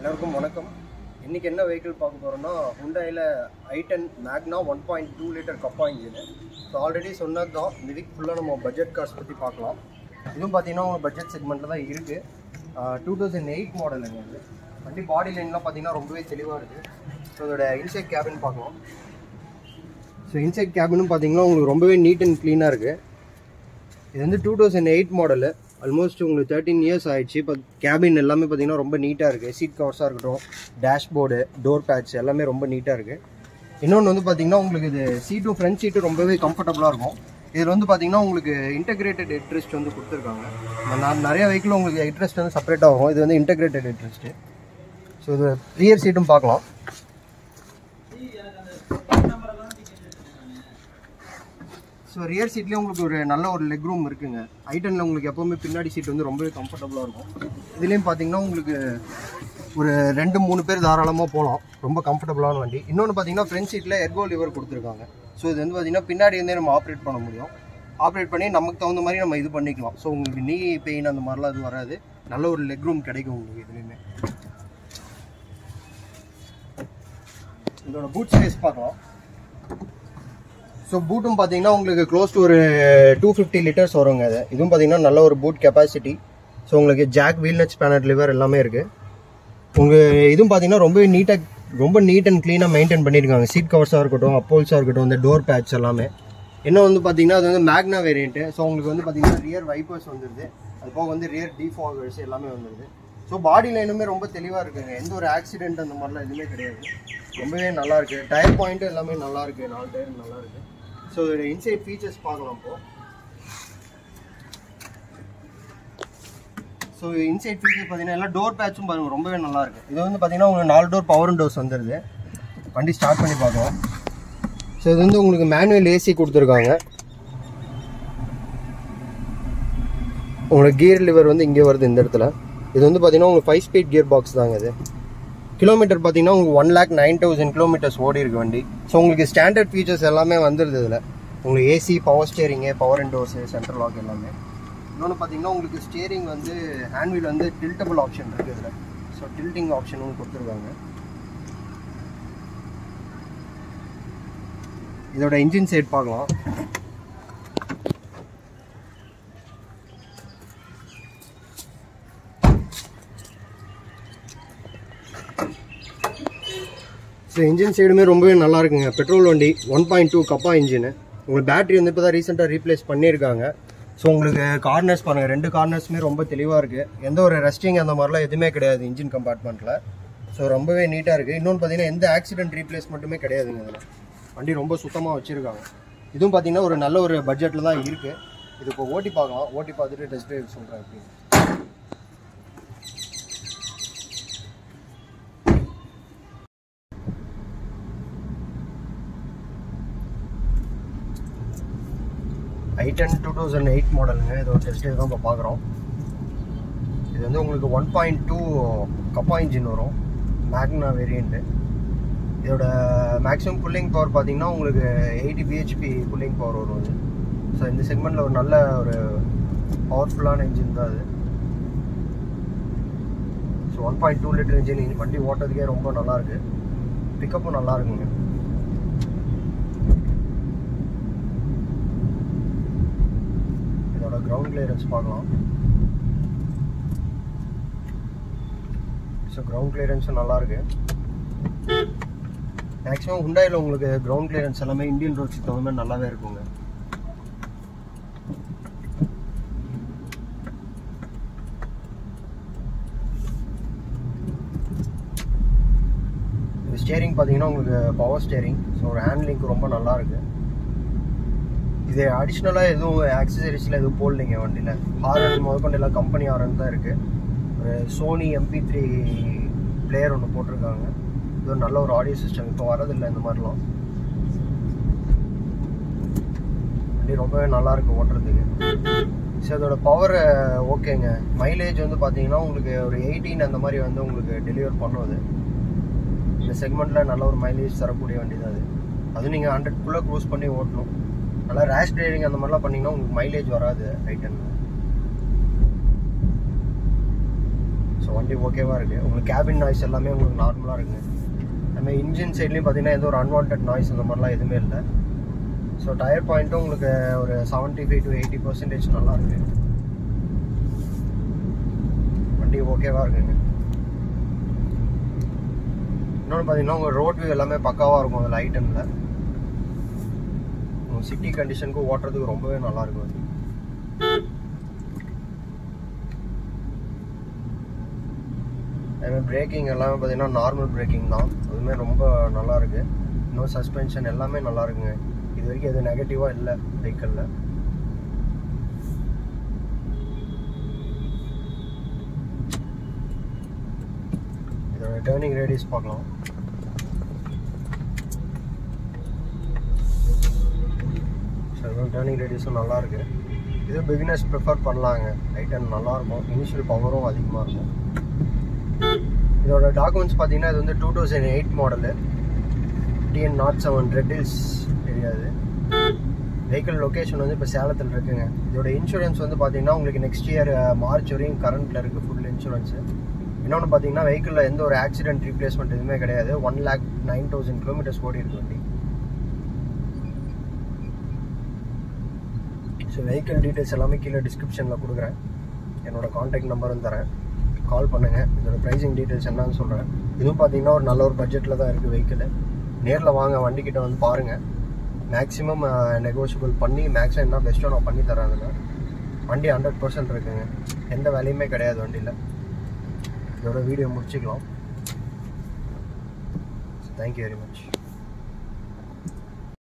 எல்லாருக்கும் வணக்கம். இன்றைக்கி என்ன வெஹிக்கிள் பார்க்க போகிறோம்னா Hyundai I10 Magna 1.2 லிட்டர் கப்பா இன்ஜின். ஸோ ஆல்ரெடி சொன்னது தான். இந்த வீக் ஃபுல்லாக நம்ம பட்ஜெட் கார்ஸ் பற்றி பார்க்கலாம். இதுவும் பார்த்தீங்கன்னா உங்கள் பட்ஜெட் செக்மெண்ட்டில் தான் இருக்குது. 2008 மாடலுங்க. இது வண்டி பாடி லைன்லாம் பார்த்தீங்கன்னா ரொம்பவே தெளிவாக இருக்குது. ஸோ இதோட இன்சைட் கேபின் பார்க்கலாம். ஸோ இன்சைட் கேபினும் பார்த்தீங்கன்னா உங்களுக்கு ரொம்பவே நீட் அண்ட் க்ளீனாக இருக்குது. இது வந்து 2008 மாடலு. ஆல்மோஸ்ட் உங்களுக்கு 13 இயர்ஸ் ஆகிடுச்சு. இப்போ கேபின் எல்லாமே பார்த்தீங்கன்னா ரொம்ப நீட்டாக இருக்குது. சீட் கவர்ஸாக இருக்கட்டும், டேஷ்போர்டு, டோர் பேட்ச் எல்லாமே ரொம்ப நீட்டாக இருக்குது. இன்னொன்று வந்து பார்த்தீங்கன்னா உங்களுக்கு இது சீட்டும் ஃப்ரண்ட் சீட்டும் ரொம்பவே கம்ஃபர்டபுளாக இருக்கும். இதில் வந்து பார்த்தீங்கன்னா உங்களுக்கு இன்டெகிரேட்டட் ஹெட்ரெஸ்ட் வந்து கொடுத்துருக்காங்க. நான் நிறைய வெஹிக்கிள் உங்களுக்கு ஹெட்ரெஸ்ட் வந்து செப்பரேட்டாக ஆகும். இது வந்து இன்டெகிரேட்டட் ஹெட்ரெஸ்ட்டு. ஸோ இது ரியர் சீட்டும் பார்க்கலாம். ஸோ ரியர் சீட்லேயே உங்களுக்கு ஒரு நல்ல ஒரு லெக் ரூம் இருக்குங்க. I10ல் உங்களுக்கு எப்போவுமே பின்னாடி சீட் வந்து ரொம்பவே கம்ஃபர்டபுளாக இருக்கும். இதுலேயும் பார்த்தீங்கன்னா உங்களுக்கு ஒரு 2-3 பேர் தாராளமாக போகலாம். ரொம்ப கம்ஃபர்டபுளான வண்டி. இன்னொன்று பார்த்தீங்கன்னா ஃப்ரண்ட் சீட்டில் எர்கோ லிவர் கொடுத்துருக்காங்க. ஸோ இது வந்து பார்த்தீங்கன்னா பின்னாடி இருந்தே நம்ம ஆப்ரேட் பண்ண முடியும். ஆப்ரேட் பண்ணி நமக்கு தகுந்த மாதிரி நம்ம இது பண்ணிக்கலாம். ஸோ உங்களுக்கு நீ பெயின் அந்த மாதிரிலாம் அது வராது. நல்ல ஒரு லெக் ரூம் கிடைக்கும் உங்களுக்கு இதுலேயுமே. இதோட பூட் ஸ்பேஸ் பார்க்கலாம். ஸோ பூட்டும் பார்த்தீங்கன்னா உங்களுக்கு க்ளோஸ் டு ஒரு 250 லிட்டர்ஸ் வருங்க. அது இதுவும் பார்த்தீங்கன்னா நல்ல ஒரு பூட் கெப்பாசிட்டி. ஸோ உங்களுக்கு jack wheel nuts bonnet lever எல்லாமே இருக்குது. உங்கள் இதுவும் பார்த்தீங்கன்னா ரொம்ப நீட் அண்ட் க்ளீனாக மெயின்டைன் பண்ணியிருக்காங்க. சீட் கவர்ஸாக இருக்கட்டும், அப்போல்ஸாக இருக்கட்டும், இந்த டோர் பேட்ச் எல்லாமே. இன்னும் வந்து பார்த்தீங்கன்னா அது வந்து மேக்னா வேரியண்ட்டு. ஸோ உங்களுக்கு வந்து பார்த்தீங்கன்னா ரியர் வைப்பர்ஸ் வந்துடுது. அது போக வந்து ரியர் டிஃபாகர்ஸ் எல்லாமே வந்துடுது. ஸோ பாடி லைனுமே ரொம்ப தெளிவாக இருக்குங்க. எந்த ஒரு ஆக்சிடென்ட் அந்த மாதிரிலாம் எதுவுமே கிடையாது. ரொம்பவே நல்லாயிருக்கு. டயர் பாயிண்ட்டு எல்லாமே நல்லாயிருக்கு. 4 டயர் நல்லாயிருக்கு. ஸோ இதோட இன்சைட் ஃபீச்சர்ஸ் பார்க்கலாம் இப்போ. ஸோ இன்சைட் ஃபீச்சர்ஸ் பார்த்தீங்கன்னா எல்லாம் டோர் பேட்சும் பாருங்கள் ரொம்பவே நல்லாயிருக்கு. இது வந்து பார்த்தீங்கன்னா உங்களுக்கு 4 டோர் பவர் விண்டோஸ் வந்துடுது. வண்டி ஸ்டார்ட் பண்ணி பார்க்கலாம். ஸோ இது வந்து உங்களுக்கு மேனுவல் ஏசி கொடுத்துருக்காங்க. உங்களுக்கு கியர் லிவர் வந்து இங்கே வருது இந்த இடத்துல. இது வந்து பார்த்தீங்கன்னா உங்களுக்கு 5 ஸ்பீட் கியர் பாக்ஸ் தாங்க. இது கிலோமீட்டர் பார்த்தீங்கன்னா உங்களுக்கு 1,09,000 கிலோமீட்டர்ஸ் ஓடி இருக்கு வண்டி. ஸோ உங்களுக்கு ஸ்டாண்டர்ட் ஃபீச்சர்ஸ் எல்லாமே வந்துடுது இதில். உங்களுக்கு AC, power steering, power windows, central lock எல்லாமே. இன்னொன்று பார்த்தீங்கன்னா உங்களுக்கு ஸ்டியரிங் வந்து ஹேண்ட்வீல் வந்து டில்டபிள் ஆப்ஷன் இருக்குது இதில். ஸோ டில்ட்டிங் ஆப்ஷன் ஒன்று கொடுத்துருக்காங்க. இதோட இன்ஜின் சைட் பார்க்கலாம். ஸோ இன்ஜின் சைடுமே ரொம்பவே நல்லா இருக்குங்க. பெட்ரோல் வண்டி 1.2 கப்பா இன்ஜின். உங்களுக்கு பேட்டரி வந்து இப்போ தான் ரீசெண்டாக ரீப்ளேஸ் பண்ணியிருக்காங்க. ஸோ உங்களுக்கு கார்னர்ஸ் பாருங்கள், 2 கார்னர்ஸுமே ரொம்ப தெளிவாக இருக்குது. எந்த ஒரு ரெஸ்டிங் அந்த மாதிரிலாம் எதுவுமே கிடையாது இன்ஜின் கம்பார்ட்மெண்ட்டில். ஸோ ரொம்பவே நீட்டாக இருக்குது. இன்னொன்று பார்த்தீங்கன்னா எந்த ஆக்சிடென்ட் ரீப்ளேஸ்மெண்ட்டுமே கிடையாதுங்க இதில். வண்டி ரொம்ப சுத்தமாக வச்சுருக்காங்க. இதுவும் பார்த்தீங்கன்னா ஒரு நல்ல ஒரு பட்ஜெட்டில் தான் இருக்குது. இது இப்போ ஓட்டி பார்க்கலாம். ஓட்டி பார்த்துட்டு டெஸ்ட் ட்ரைவ் சொல்கிறேன் அப்படின்னு. I10 2008 மாடலுங்க. இதோட டெஸ்ட் ட்ரைவ் தான் இப்போ பார்க்குறோம். இது வந்து உங்களுக்கு 1.2 கப்பா இன்ஜின் வரும், மேக்னா வேரியண்ட்டு. இதோட மேக்ஸிமம் புல்லிங் பவர் பார்த்தீங்கன்னா உங்களுக்கு 80 bhp புல்லிங் பவர் வரும் அது. ஸோ இந்த செக்மெண்ட்டில் ஒரு நல்ல ஒரு பவர்ஃபுல்லான இன்ஜின் தான் அது. ஸோ 1.2 லிட்டர் இன்ஜின் வண்டி ஓட்டுறதுக்கே ரொம்ப நல்லாயிருக்கு. பிக்கப்பும் நல்லா இருக்குங்க. கிரவுண்ட் கிளியரன்ஸ் பார்க்கலாம். ஸோ கிரவுண்ட் கிளியரன்ஸும் நல்லாயிருக்கு. மேக்ஸிமம் Hyundaiல உங்களுக்கு கிரவுண்ட் கிளியரன்ஸ் எல்லாமே இந்தியன் ரோட்ஸுக்கு தகுந்த மாதிரி நல்லாவே இருக்குங்க. இது ஸ்டியரிங் பார்த்தீங்கன்னா உங்களுக்கு பவர் ஸ்டியரிங். ஸோ ஒரு ஹேண்ட்லிங்க் ரொம்ப நல்லாயிருக்கு. இது அடிஷ்னலாக எதுவும் ஆக்சசரிஸில் எதுவும் போடலைங்க வண்டியில். ஹாரன் முதற்கொண்டு எல்லாம் கம்பெனி ஹாரன் தான் இருக்குது. ஒரு Sony MP3 பிளேயர் ஒன்று போட்டிருக்காங்க. இது ஒரு நல்ல ஒரு ஆடியோ சிஸ்டம். இப்போ வரதில்லை இந்த மாதிரிலாம். வண்டி ரொம்பவே நல்லாயிருக்கு ஓட்டுறதுக்கு. ஸோ அதோட பவர் ஓகேங்க. மைலேஜ் வந்து பார்த்தீங்கன்னா உங்களுக்கு ஒரு 18 அந்த மாதிரி வந்து உங்களுக்கு டெலிவர் பண்ணுவது. இந்த செக்மெண்ட்டில் நல்ல ஒரு மைலேஜ் தரக்கூடிய வண்டி தான் அது. அதுவும் நீங்கள் 100 க்ரூஸ் பண்ணி ஓட்டணும். நல்லா ரேஷ் டிரைவிங் அந்த மாதிரிலாம் பண்ணிங்கன்னா உங்களுக்கு மைலேஜ் வராது I10. ஸோ வண்டி ஓகேவாக இருக்குது. உங்களுக்கு கேபின் நாய்ஸ் எல்லாமே உங்களுக்கு நார்மலாக இருக்குங்க. அதுமாதிரி இன்ஜின் சைட்லேயும் பார்த்தீங்கன்னா எந்த ஒரு அன்வான்ட் நாய்ஸ் அந்த மாதிரிலாம் எதுவுமே இல்லை. ஸோ டயர் பாயிண்ட்டும் உங்களுக்கு ஒரு 75 to 80% நல்லாயிருக்கு. வண்டி ஓகேவாக இருக்குங்க. இன்னொன்று பார்த்தீங்கன்னா உங்கள் ரோட் வியூ எல்லாமே பக்காவாக இருக்கும் அதில் I10ல். உங்கள் சிட்டி கண்டிஷனுக்கு ஓட்டுறதுக்கு ரொம்பவே நல்லாயிருக்கும் அது. அதுமாதிரி பிரேக்கிங் எல்லாமே பார்த்தீங்கன்னா நார்மல் பிரேக்கிங் தான், அதுவுமே ரொம்ப நல்லாயிருக்கு. இன்னும் சஸ்பென்ஷன் எல்லாமே நல்லா இருக்குங்க. இது வரைக்கும் எதுவும் நெகட்டிவாக இல்லை வெஹிக்கிளில். இதோட டேர்னிங் ரேடியஸ் பார்க்கலாம். டேர்னிங் ரேடியஸும் நல்லாயிருக்கு. இது பிகினர்ஸ் ப்ரிஃபர் பண்ணலாங்க. I10 நல்லாயிருக்கும். இனிஷியல் பவரும் அதிகமாக இருக்கும். இதோட டாக்குமெண்ட்ஸ் பார்த்தீங்கன்னா இது வந்து 2008 மாடலு, TN07 ரெட் ஹில்ஸ் தெரியாது. வெஹிக்கிள் லொக்கேஷன் வந்து இப்போ சேலத்தில் இருக்குங்க. இதோட இன்சூரன்ஸ் வந்து பார்த்தீங்கன்னா உங்களுக்கு நெக்ஸ்ட் இயர் மார்ச் வரையும் கரண்ட்டில் இருக்குது ஃபுல் இன்சூரன்ஸு. இன்னொன்று பார்த்தீங்கன்னா வெஹிக்கிளில் எந்த ஒரு ஆக்சிடென்ட் ரீப்ளேஸ்மெண்ட் எதுவுமே கிடையாது. 1,09,000 kilometers ஓடி இருக்கு வண்டி. ஸோ வெஹிக்கிள் டீட்டெயில்ஸ் எல்லாமே கீழே டிஸ்கிரிப்ஷனில் கொடுக்குறேன். என்னோடய கான்டாக்ட் நம்பரும் தரேன், கால் பண்ணுங்கள். இதோட ப்ரைஸிங் டீட்டெயில்ஸ் என்னன்னு சொல்கிறேன். இதுவும் பார்த்தீங்கன்னா ஒரு நல்ல ஒரு பட்ஜெட்டில் தான் இருக்குது வெஹிக்கிள். நேரில் வாங்க, வண்டிக்கிட்ட வந்து பாருங்கள். மேக்ஸிமம் நெகோஷியபிள் பண்ணி மேக்ஸிமம் என்ன பெஸ்ட்டோ நான் பண்ணி தரேன். அதில் வண்டி 100% இருக்குங்க, எந்த வேலையுமே கிடையாது வண்டியில். இதோட வீடியோ முடிச்சுக்கலாம். Thank you very much.